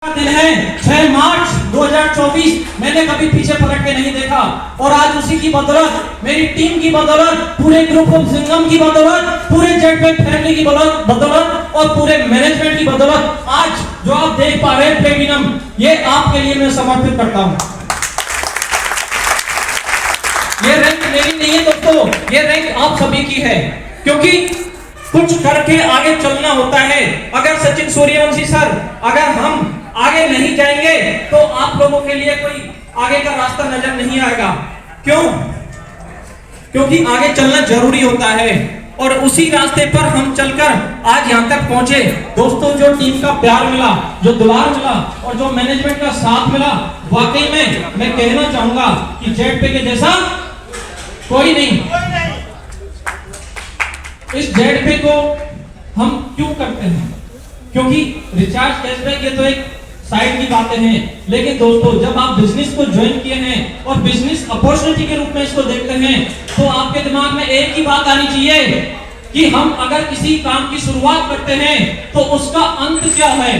दिन है 6 मार्च 2024। मैंने कभी पीछे पलट के नहीं देखा और आज उसी की बदौलत, मेरी टीम की बदौलत, पूरे ग्रुप ऑफ सिंघम की बदौलत, पूरे जेटपैक फैमिली की बदौलत और पूरे मैनेजमेंट की बदौलत आज जो आप देख पा रहे हैं प्लेटिनम, ये आपके लिए मैं समर्पित करता हूं। ये रैंक मेरी नहीं है दोस्तों, ये रैंक आप सभी की है, क्योंकि कुछ करके आगे चलना होता है। अगर सचिन सूर्यवंशी सर, अगर हम आगे नहीं जाएंगे तो आप लोगों के लिए कोई आगे का रास्ता नजर नहीं आएगा। क्यों? क्योंकि आगे चलना जरूरी होता है और उसी रास्ते पर हम चलकर आज यहां तक पहुंचे। दोस्तों, जो टीम का प्यार मिला, जो दुलार मिला और जो मैनेजमेंट का साथ मिला, वाकई में मैं कहना चाहूंगा कि जेटपैक के जैसा कोई नहीं। इस जेटपैक को हम क्यों करते हैं? क्योंकि रिचार्ज कैशबैक ये तो एक साइड की बातें हैं, लेकिन दोस्तों जब आप बिजनेस को ज्वाइन किए हैं और बिजनेस अपॉर्चुनिटी के रूप में इसको देखते हैं तो आपके दिमाग में एक ही बात आनी चाहिए कि हम अगर किसी काम की शुरुआत करते हैं तो उसका अंत क्या है,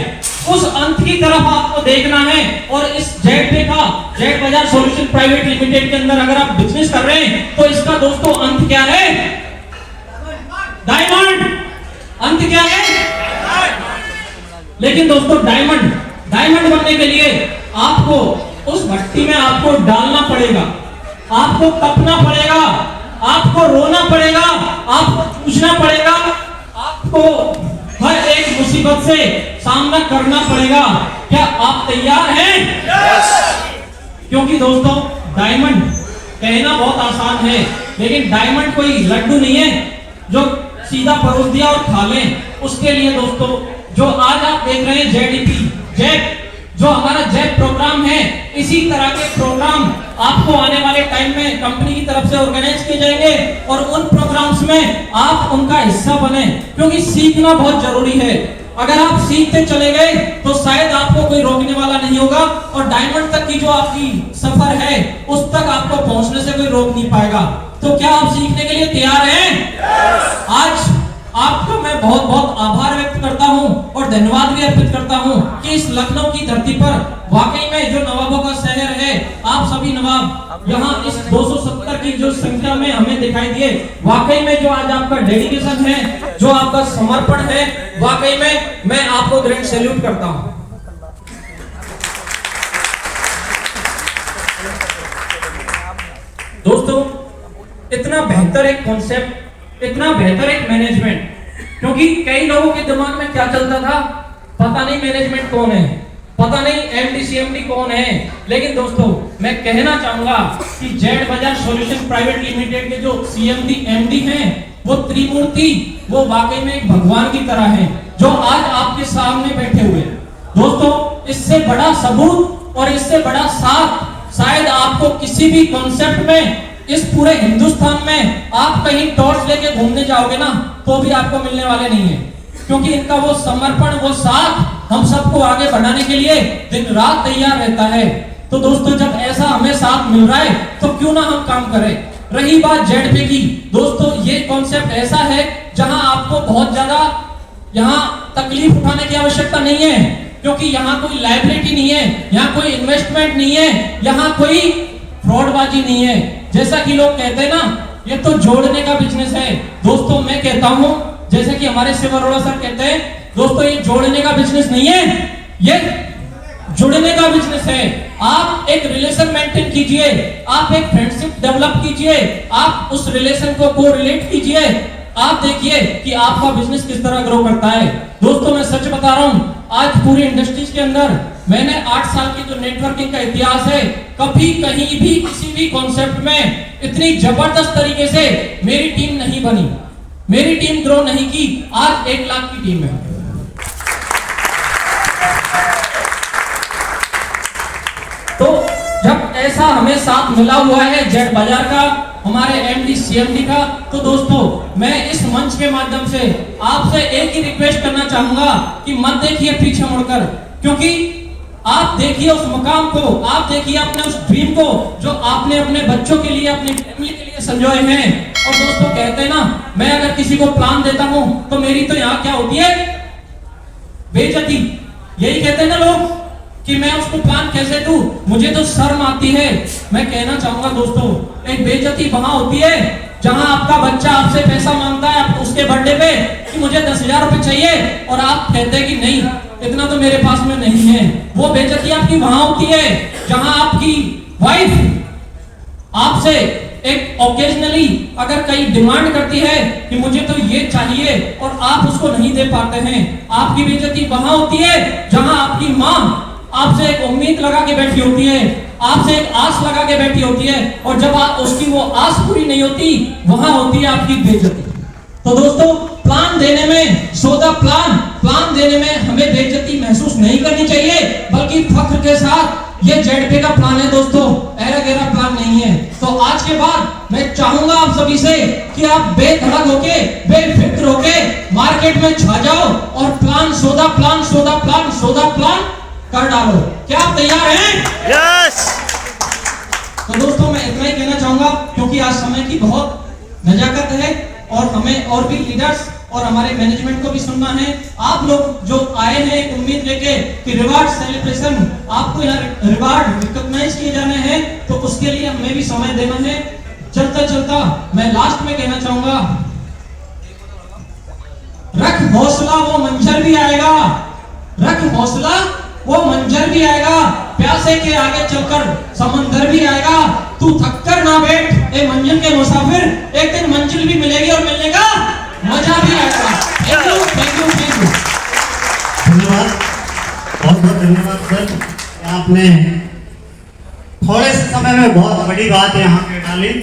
उस अंत की तरफ आपको देखना है। और इस जेटपैक का, जेट बाजार सॉल्यूशन प्राइवेट लिमिटेड के अंदर अगर आप बिजनेस कर रहे हैं तो इसका दोस्तों अंत क्या है? डायमंड। अंत क्या है? लेकिन दोस्तों डायमंड बनने के लिए आपको उस भट्टी में आपको डालना पड़ेगा, आपको तपना पड़ेगा, आपको रोना पड़ेगा, आपको पूछना पड़ेगा, आपको हर एक मुसीबत से सामना करना पड़ेगा। क्या आप तैयार हैं? क्योंकि दोस्तों डायमंड कहना बहुत आसान है, लेकिन डायमंड कोई लड्डू नहीं है जो सीधा परोस दिया और खा लें। उसके लिए दोस्तों जो आज आप देख रहे हैं जेडीपी, जेट, जो हमारा जेट प्रोग्राम है, इसी तरह के प्रोग्राम आपको आने वाले टाइम में कंपनी की तरफ से ऑर्गेनाइज किए जाएंगे और उन प्रोग्राम्स में आप उनका हिस्सा बने, क्योंकि सीखना बहुत जरूरी है। अगर आप सीखते चले गए तो शायद आपको कोई रोकने वाला नहीं होगा और डायमंड तक की जो आपकी सफर है उस तक आपको पहुंचने से कोई रोक नहीं पाएगा। तो क्या आप सीखने के लिए तैयार हैं? आज आपका मैं बहुत बहुत आभार व्यक्त करता हूं और धन्यवाद भी अर्पित करता हूं कि इस लखनऊ की धरती पर वाकई में जो नवाबों का शहर है, आप सभी नवाब यहाँ इस 270 की जो संख्या में हमें दिखाई दिए, वाकई में जो आज आपका डेडिकेशन है, जो आपका समर्पण है, वाकई में मैं आपको ग्रेट सैल्यूट करता हूं। दोस्तों, इतना बेहतर एक कॉन्सेप्ट, इतना बेहतर एक मैनेजमेंट, क्योंकि कई लोगों के दिमाग में क्या चलता था, पता नहीं मैनेजमेंट कौन है, पता नहीं एमडी सीएमडी कौन है। लेकिन दोस्तों मैं कहना चाहूंगा कि जेट बाजार सॉल्यूशन प्राइवेट लिमिटेड के जो सीएमडी एमडी हैं वो त्रिमूर्ति, वो वाकई में एक भगवान की तरह हैं, जो आज आपके सामने बैठे हुए। दोस्तों, इससे बड़ा सबूत और इससे बड़ा साथ शायद आपको किसी भी कॉन्सेप्ट में इस पूरे हिंदुस्तान में आप कहीं टॉर्च लेके घूमने जाओगे ना तो भी आपको मिलने वाले नहीं है, क्योंकि इनका वो समर्पण, वो साथ हम सबको आगे बढ़ाने के लिए दिन रात तैयार रहता है। तो दोस्तों जब ऐसा हमें साथ मिल रहा है तो क्यों ना हम काम करें। रही बात जेटपैक की, दोस्तों ये कॉन्सेप्ट ऐसा है जहां आपको बहुत ज्यादा यहाँ तकलीफ उठाने की आवश्यकता नहीं है, क्योंकि यहाँ कोई लायबिलिटी नहीं है, यहाँ कोई इन्वेस्टमेंट नहीं है, यहाँ कोई फ्रॉडबाजी नहीं है। जैसा कि लोग कहते हैं ना, ये तो जोड़ने का बिजनेस है। दोस्तों मैं कहता हूं, जैसे कि हमारे शिव अरोड़ा सर कहते हैं, दोस्तों ये जोड़ने का बिजनेस नहीं है, ये जुड़ने का बिजनेस है। आप एक रिलेशन मेंटेन कीजिए, आप एक फ्रेंडशिप डेवलप कीजिए, आप उस रिलेशन को कोरिलेट कीजिए, आप देखिए कि आपका बिजनेस किस तरह ग्रो करता है। दोस्तों मैं सच बता रहा हूं, आज पूरी इंडस्ट्रीज के अंदर मैंने 8 साल की जो नेटवर्किंग का इतिहास है, कभी कहीं भी किसी भी कॉन्सेप्ट में इतनी जबरदस्त तरीके से मेरी टीम नहीं बनी, मेरी टीम ग्रो नहीं की। आज 1 लाख की टीम है। तो जब ऐसा हमें साथ मिला हुआ है जेट बाजार का, हमारे एमडी सीएमडी का, तो दोस्तों मैं इस मंच के माध्यम से आपसे एक ही रिक्वेस्ट करना चाहूंगा कि मत देखिए पीछे मुड़कर, क्योंकि आप देखिए उस मुकाम को, आप देखिए अपने उस ड्रीम को जो आपने अपने बच्चों के लिए, अपनी फैमिली के लिए संजोए हैं। और दोस्तों कहते हैं ना, मैं अगर किसी को प्लान देता हूं तो मेरी तो यहाँ क्या होती है, बेइज्जती। यही कहते हैं ना लोग कि मैं उसको प्लान कैसे दूं, मुझे तो शर्म आती है। मैं कहना चाहूंगा दोस्तों, एक बेइज्जती वहां होती है जहां आपका बच्चा आपसे पैसा मांगता है उसके बर्थडे पे कि मुझे 10,000 रुपए चाहिए और आप कहते हैं कि नहीं, इतना तो मेरे पास में नहीं है। वो बेइज्जती आपकी वहां होती है जहां आपकी वाइफ आपसे एक ओकेजनली अगर कहीं डिमांड करती है कि मुझे तो ये चाहिए और आप उसको नहीं दे पाते हैं। आपकी बेइज्जती वहां होती है जहां आपकी माँ आपसे एक उम्मीद लगा के बैठी होती है, आपसे एक आस लगा के बैठी होती है, और जब आप उसकी वो आस पूरी नहीं होती, वहां होती है आपकी बेइज्जती। तो दोस्तों, प्लान देने में प्लान देने में हमें बेइज्जती महसूस नहीं करनी चाहिए, बल्कि फख्र के साथ ये जेडपी का प्लान है दोस्तों, एरा गैरा प्लान नहीं है। तो आज के बाद मैं चाहूंगा आप सभी से कि आप बेधड़क होके, बेफिक्र होके मार्केट में छा जाओ और प्लान सौदा कर डालो। क्या आप तैयार हैं? यस। तो दोस्तों, मैं इतना ही कहना चाहूंगा क्योंकि आज समय की बहुत नजाकत है और हमें और भी लीडर्स और हमारे मैनेजमेंट को भी सुनना है। आप लोग जो आए हैं एक उम्मीद लेके कि रिवार्ड सेलिब्रेशन, आपको यहाँ रिवार्ड रिकॉग्नाइज किए जाने हैं, तो उसके लिए हमें भी समय देना है। चलता मैं लास्ट में कहना चाहूंगा, रख हौसला वो मंजर भी आएगा, रख हौसला वो मंजर भी आएगा, प्यासे के आगे चलकर समंदर भी आएगा। तू थक कर ना बैठ ए मंजिल के मुसाफिर, एक दिन मंजिल भी मिलेगी और मिलने का मजा भी आएगा। Thank you. धन्यवाद, बहुत बहुत धन्यवाद सर। आपने थोड़े से समय में बहुत बड़ी बात यहाँ पे डाली।